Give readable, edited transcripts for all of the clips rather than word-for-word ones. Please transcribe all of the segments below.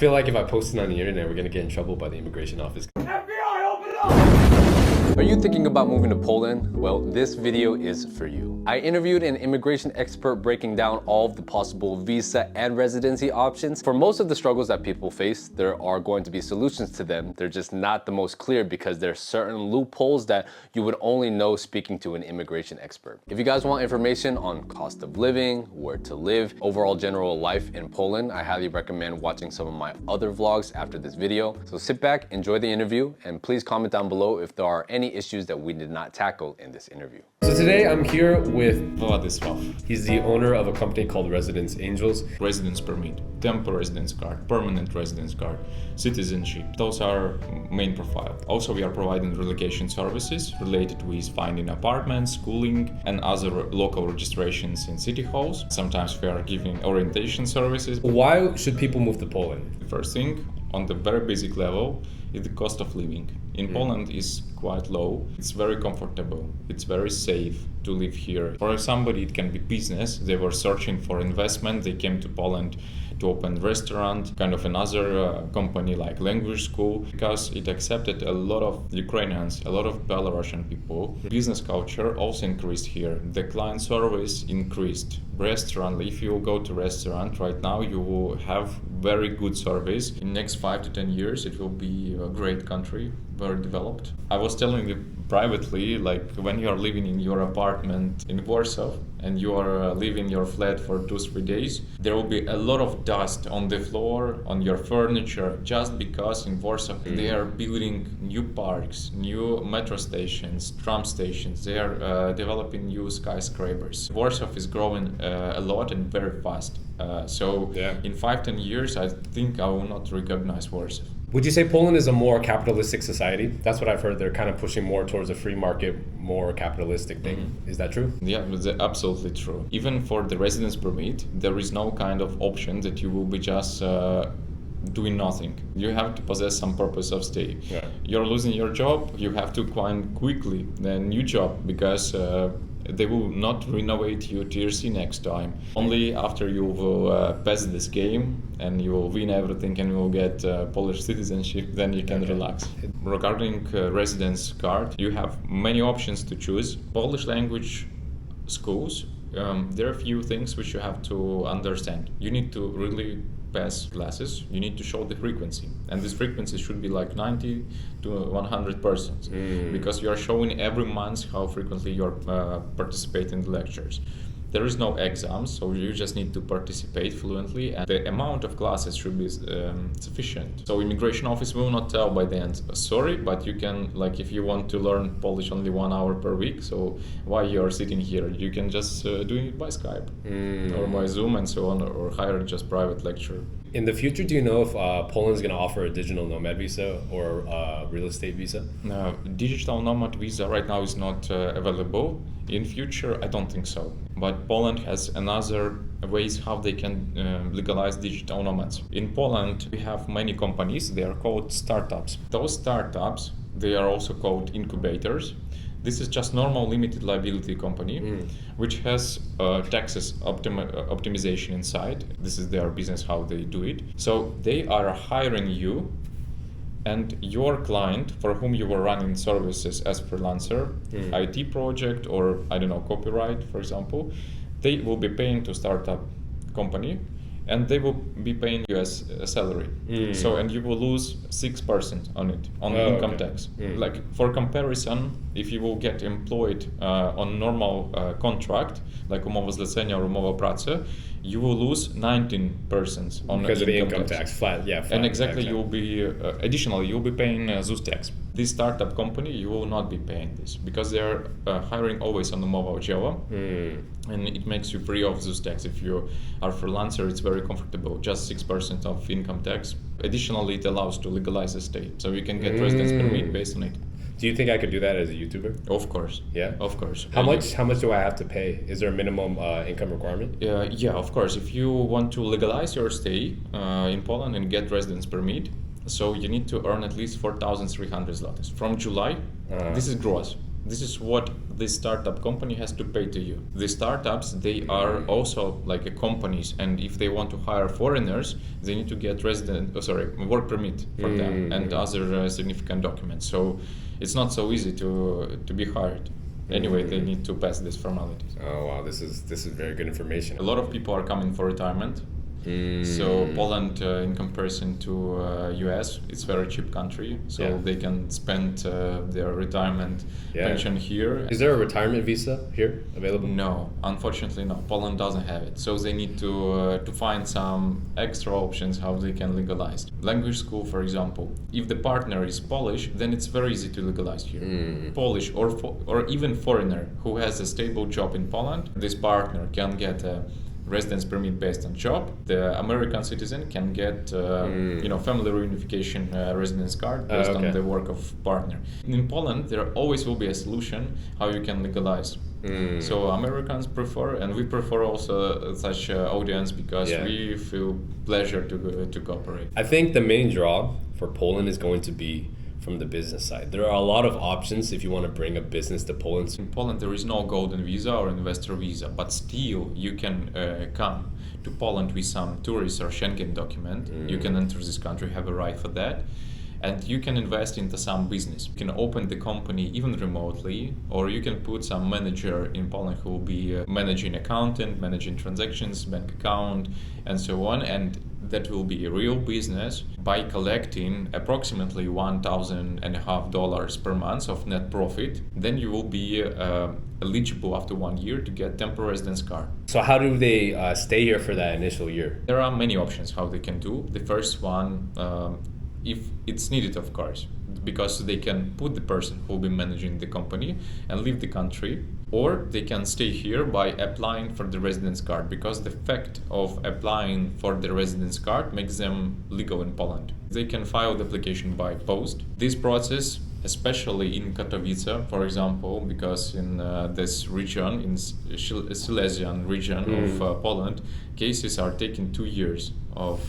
feel like if I post it on the internet, we're gonna get in trouble by the immigration office. FBI, open up! Are you thinking about moving to Poland? Well, this video is for you. I interviewed an immigration expert breaking down all of the possible visa and residency options. For most of the struggles that people face, there are going to be solutions to them. They're just not the most clear because there's certain loopholes that you would only know speaking to an immigration expert. If you guys want information on cost of living, where to live, overall general life in Poland, I highly recommend watching some of my other vlogs after this video. So sit back, enjoy the interview, and please comment down below if there are any issues that we did not tackle in this interview. So today I'm here with Vladislav. He's the owner of a company called Residence Angels. Residence permit, temporary residence card, permanent residence card, citizenship. Those are main profile. Also, we are providing relocation services related with finding apartments, schooling, and other local registrations in city halls. Sometimes we are giving orientation services. Why should people move to Poland? The first thing, on the very basic level, is the cost of living. In Poland is quite low. It's very comfortable. It's very safe to live here. For somebody, it can be business. They were searching for investment. They came to Poland to open restaurant, kind of another company like language school, because it accepted a lot of Ukrainians, a lot of Belarusian people. Business culture also increased here. The client service increased. Restaurant, if you go to restaurant right now, you will have very good service. In next 5 to 10 years, it will be a great country, very developed. I was telling you privately, like when you are living in your apartment in Warsaw and you are living your flat for 2-3 days, there will be a lot of dust on the floor, on your furniture, just because in Warsaw they are building new parks, new metro stations, tram stations. They are developing new skyscrapers. Warsaw is growing a lot and very fast. In 5-10 years, I think I will not recognize Warsaw. Would you say Poland is a more capitalistic society? That's what I've heard. They're kind of pushing more towards a free market, more capitalistic thing. Is that true? Yeah, it's absolutely true. Even for the residence permit, there is no kind of option that you will be just doing nothing. You have to possess some purpose of stay. Yeah. You're losing your job, you have to find quickly a new job because they will not renovate your TRC next time. Only after you will pass this game and you will win everything and you will get Polish citizenship, then you can relax. Regarding residence card, you have many options to choose. Polish language schools, there are a few things which you have to understand. You need to really pass classes, you need to show the frequency, and this frequency should be like 90 to 100%, because you are showing every month how frequently you are participating in the lectures. There is no exams, so you just need to participate fluently, and the amount of classes should be sufficient. So immigration office will not tell by the end, sorry, but you can, like if you want to learn Polish only 1 hour per week, so why you are sitting here? You can just do it by Skype or by Zoom and so on, or hire just private lecture. In the future, do you know if Poland's going to offer a digital nomad visa or a real estate visa? No, digital nomad visa right now is not available. In future, I don't think so. But Poland has another ways how they can legalize digital nomads. In Poland, we have many companies. They are called startups. Those startups, they are also called incubators. This is just normal limited liability company, which has taxes optimization inside. This is their business, how they do it. So they are hiring you and your client for whom you were running services as freelancer, IT project, or I don't know, copyright, for example, they will be paying to startup company, and they will be paying you as a salary. So, and you will lose 6% on it, on income tax. Like for comparison, if you will get employed on normal contract, like umowa zlecenia or umowa pracy, you will lose 19% on because of the income tax. Flat. And exactly, you will be additionally you'll be paying ZUS tax. This startup company, you will not be paying this because they are hiring always on the mobile Java, and it makes you free of ZUS tax. If you are freelancer, it's very comfortable, just 6% of income tax. Additionally, it allows to legalize the state, so you can get residence permit based on it. Do you think I could do that as a YouTuber? Of course. Yeah? Of course. How much do I have to pay? Is there a minimum income requirement? Yeah, of course. If you want to legalize your stay in Poland and get residence permit, so you need to earn at least 4,300 zlotys from July. This is gross. This is what this startup company has to pay to you. The startups, they are also like a companies, and if they want to hire foreigners, they need to get work permit for them and other significant documents. So it's not so easy to be hired. Anyway, they need to pass these formalities. Oh wow, this is very good information. A lot of people are coming for retirement. So Poland, in comparison to US, it's very cheap country. So they can spend their retirement pension here. Is there a retirement visa here available? No, unfortunately no. Poland doesn't have it. So they need to find some extra options how they can legalize. Language school, for example. If the partner is Polish, then it's very easy to legalize here. Polish or even foreigner who has a stable job in Poland, this partner can get a residence permit based on job. The American citizen can get family reunification residence card based on the work of partner. In Poland, there always will be a solution how you can legalize. So Americans prefer, and we prefer also such audience because we feel pleasure to cooperate. I think the main draw for Poland is going to be from the business side. There are a lot of options if you want to bring a business to Poland. In Poland, there is no golden visa or investor visa, but still you can come to Poland with some tourist or Schengen document. You can enter this country, have a right for that. And you can invest into some business. You can open the company even remotely, or you can put some manager in Poland who will be managing accountant, managing transactions, bank account, and so on. And that will be a real business by collecting approximately $1,500 per month of net profit. Then you will be eligible after 1 year to get temporary residence card. So how do they stay here for that initial year? There are many options how they can do. The first one, if it's needed, of course, because they can put the person who will be managing the company and leave the country, or they can stay here by applying for the residence card, because the fact of applying for the residence card makes them legal in Poland. They can file the application by post. This process, especially in Katowice, for example, because in this region, in Silesian region of Poland, cases are taking 2 years of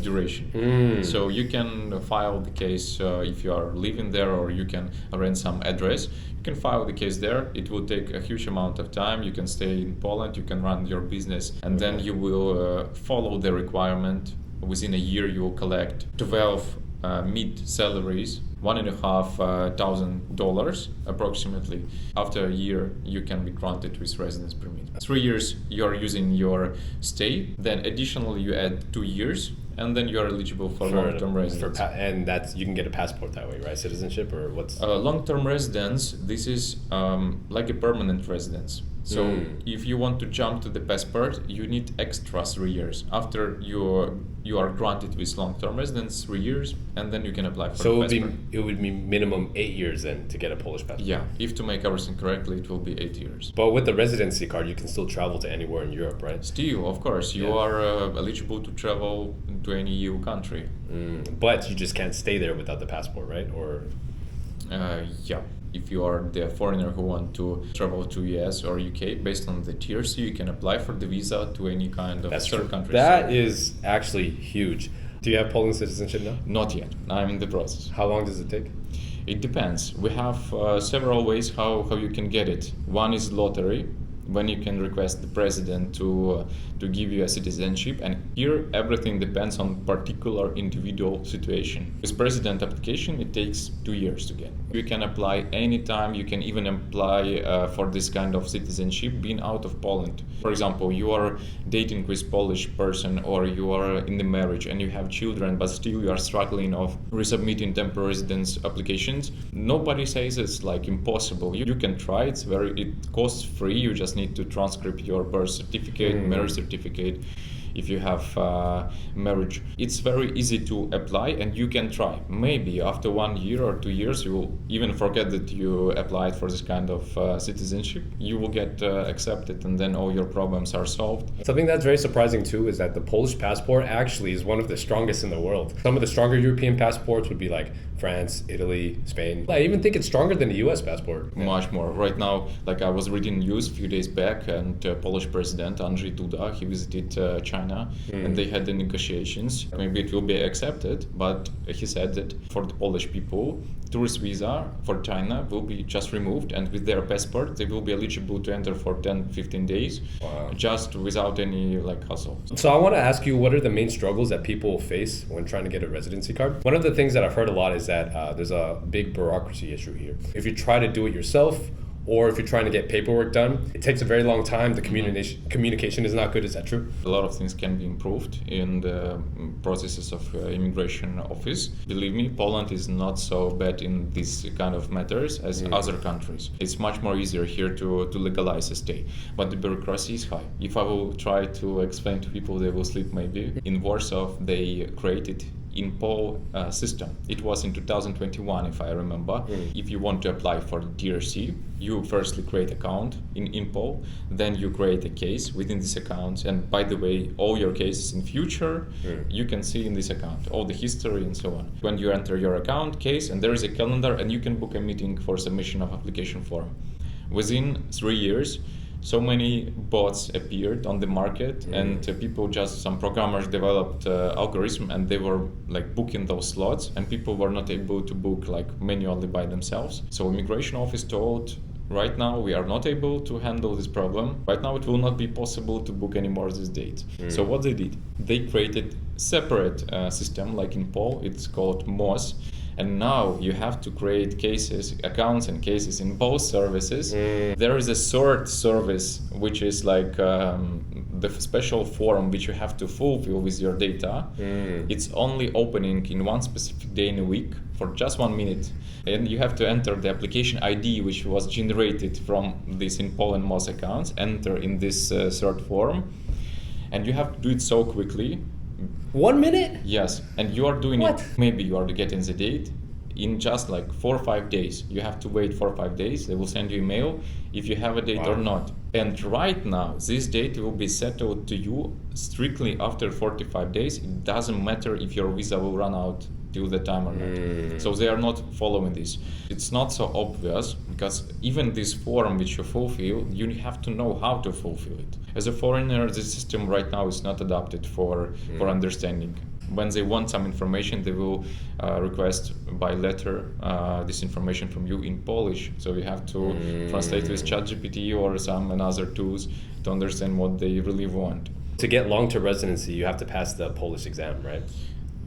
duration. So you can file the case if you are living there, or you can rent some address. You can file the case there. It will take a huge amount of time. You can stay in Poland, you can run your business, and then you will follow the requirement. Within a year, you will collect 12 mid salaries, $1,500 approximately. After a year, you can be granted with residence permit. 3 years, you are using your stay. Then additionally, you add 2 years, and then you are eligible for long-term residence. And that's, you can get a passport that way, right? Citizenship, or what's? Long-term residence, this is like a permanent residence. So if you want to jump to the passport, you need extra 3 years. After you are granted with long-term residence 3 years, and then you can apply for the passport. So it would be minimum 8 years then to get a Polish passport? Yeah, if to make everything correctly, it will be 8 years. But with the residency card, you can still travel to anywhere in Europe, right? Still, of course, you are eligible to travel to any EU country. But you just can't stay there without the passport, right? Or yeah. If you are the foreigner who want to travel to US or UK, based on the tier C, you can apply for the visa to any kind of third country. That is actually huge. Do you have Poland citizenship now? Not yet. I'm in the process. How long does it take? It depends. We have several ways how you can get it. One is lottery, when you can request the president to give you a citizenship, and here everything depends on particular individual situation. With president application, it takes 2 years to get. You can apply anytime. You can even apply for this kind of citizenship being out of Poland. For example, you are dating with Polish person, or you are in the marriage and you have children, but still you are struggling of resubmitting temporary residence applications. Nobody says it's like impossible. You can try. It costs free. You just need to transcribe your birth certificate, marriage certificate. If you have marriage, it's very easy to apply, and you can try. Maybe after 1 year or 2 years, you will even forget that you applied for this kind of citizenship. You will get accepted, and then all your problems are solved. Something that's very surprising too is that the Polish passport actually is one of the strongest in the world. Some of the stronger European passports would be like France, Italy, Spain. I even think it's stronger than the US passport. Much more. Right now, like I was reading news a few days back, and Polish president Andrzej Duda, he visited China China, and they had the negotiations. Maybe it will be accepted, but he said that for the Polish people, tourist visa for China will be just removed, and with their passport they will be eligible to enter for 10-15 days. Wow. Just without any hassle. So I want to ask you, what are the main struggles that people face when trying to get a residency card? One of the things that I've heard a lot is that there's a big bureaucracy issue here. If you try to do it yourself, or if you're trying to get paperwork done, it takes a very long time. The communication is not good. Is that true? A lot of things can be improved in the processes of immigration office. Believe me, Poland is not so bad in these kind of matters as other countries. It's much more easier here to legalize a stay, but the bureaucracy is high. If I will try to explain to people, they will sleep maybe. In Warsaw, they created InPol system. It was in 2021, if I remember. If you want to apply for DRC, you firstly create account in InPol, then you create a case within this account, and by the way, all your cases in future you can see in this account, all the history and so on. When you enter your account case, and there is a calendar, and you can book a meeting for submission of application form. Within 3 years, so many bots appeared on the market, and some programmers developed algorithm, and they were booking those slots, and people were not able to book manually by themselves. So immigration office told, right now we are not able to handle this problem. Right now it will not be possible to book anymore this date. So what they did, they created separate system like in Pol, it's called MOS. And now you have to create accounts and cases in both services. There is a third service, which is the special form which you have to fulfill with your data. It's only opening in one specific day in a week for just 1 minute. And you have to enter the application ID, which was generated from this in Poland MOS accounts, enter in this third form. And you have to do it so quickly. 1 minute? Yes, and you are doing What? it, maybe you are getting the date in just 4 or 5 days. You have to wait 4 or 5 days. They will send you email if you have a date or not. And right now, this date will be settled to you strictly after 45 days. It doesn't matter if your visa will run out till the time or not. So they are not following this. It's not so obvious, because even this form which you fulfill, you have to know how to fulfill it. As a foreigner, the system right now is not adapted for understanding. When they want some information, they will request by letter this information from you in Polish. So you have to translate with ChatGPT or some another tools to understand what they really want. To get long-term residency, you have to pass the Polish exam, right?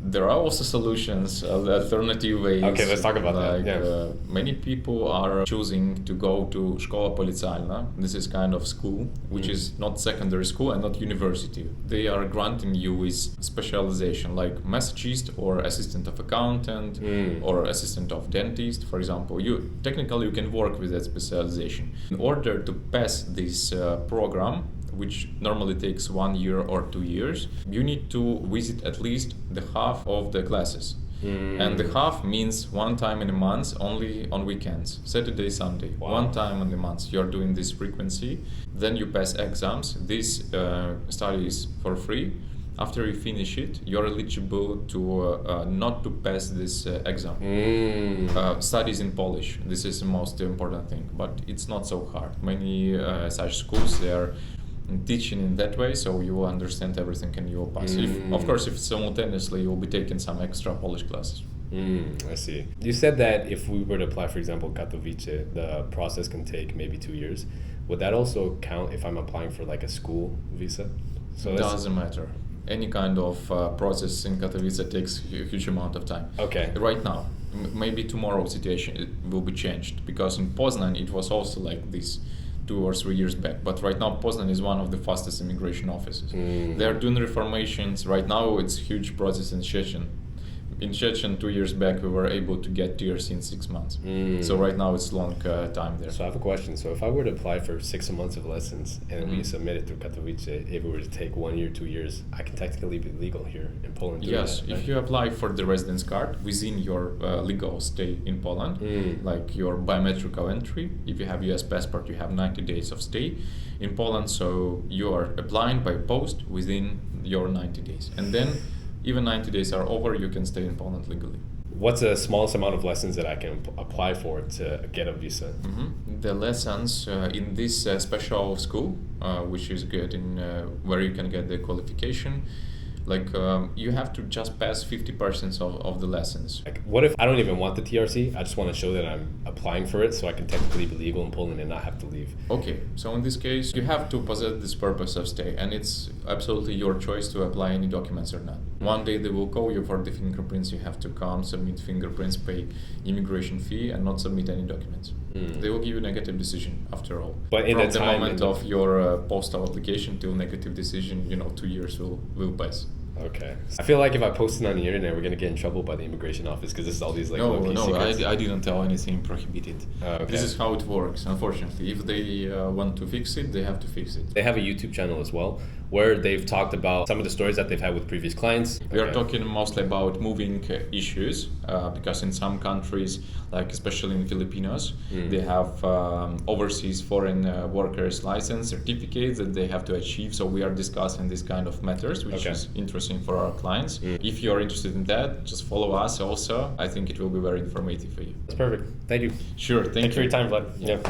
There are also solutions, alternative ways. Okay, let's talk about that. Yeah. Many people are choosing to go to Szkoła Policjalna. This is kind of school, which is not secondary school and not university. They are granting you with specialization, like massagist or assistant of accountant or assistant of dentist, for example. You can work with that specialization. In order to pass this program, which normally takes 1 year or 2 years, you need to visit at least the half of the classes. And the half means one time in a month, only on weekends, Saturday, Sunday. Wow. One time in the month you're doing this frequency, then you pass exams. This study is for free. After you finish it, you're eligible to not to pass this exam. Studies in Polish, this is the most important thing, but it's not so hard. Many such schools, they are teaching in that way, so you will understand everything and you will pass. Of course, if simultaneously you will be taking some extra Polish classes. I see. You said that if we were to apply, for example, Katowice, the process can take maybe 2 years. Would that also count if I'm applying for a school visa? So doesn't matter. Any kind of process in Katowice takes a huge amount of time. Okay. Right now, maybe tomorrow situation it will be changed, because in Poznan it was also like this 2 or 3 years back. But right now Poznan is one of the fastest immigration offices. They are doing reformations. Right now it's huge process in Szczecin. In Szczecin 2 years back we were able to get DRC in 6 months. So right now it's long time there. So I have a question. So if I were to apply for 6 months of lessons and we submit it through Katowice, if it were to take 1 year, 2 years, I can technically be legal here in Poland. Yes, that, right? if you apply for the residence card within your legal stay in Poland, like your biometrical entry, if you have US passport, you have 90 days of stay in Poland, so you are applying by post within your 90 days. And then even 90 days are over, you can stay in Poland legally. What's the smallest amount of lessons that I can apply for to get a visa? The lessons in this special school, which is good in where you can get the qualification, like you have to just pass 50% of the lessons. Like, what if I don't even want the TRC? I just want to show that I'm applying for it so I can technically be legal in Poland and not have to leave. Okay, so in this case, you have to possess this purpose of stay, and it's absolutely your choice to apply any documents or not. One day they will call you for the fingerprints. You have to come, submit fingerprints, pay immigration fee, and not submit any documents. They will give you a negative decision after all. But in From the the time moment of your postal application till negative decision, 2 years will pass. Okay. I feel like if I post it on the internet, we're gonna get in trouble by the immigration office because this is all these like low-key secrets. I didn't tell anything prohibited. Okay. This is how it works, unfortunately. If they want to fix it, they have to fix it. They have a YouTube channel as well where they've talked about some of the stories that they've had with previous clients. We are talking mostly about moving issues because in some countries, like especially in Filipinos, they have overseas foreign workers license certificates that they have to achieve. So we are discussing this kind of matters, which is interesting for our clients. If you are interested in that, just follow us also. I think it will be very informative for you. That's perfect. Thank you. Sure. Thanks for your time, Vlad. Yeah.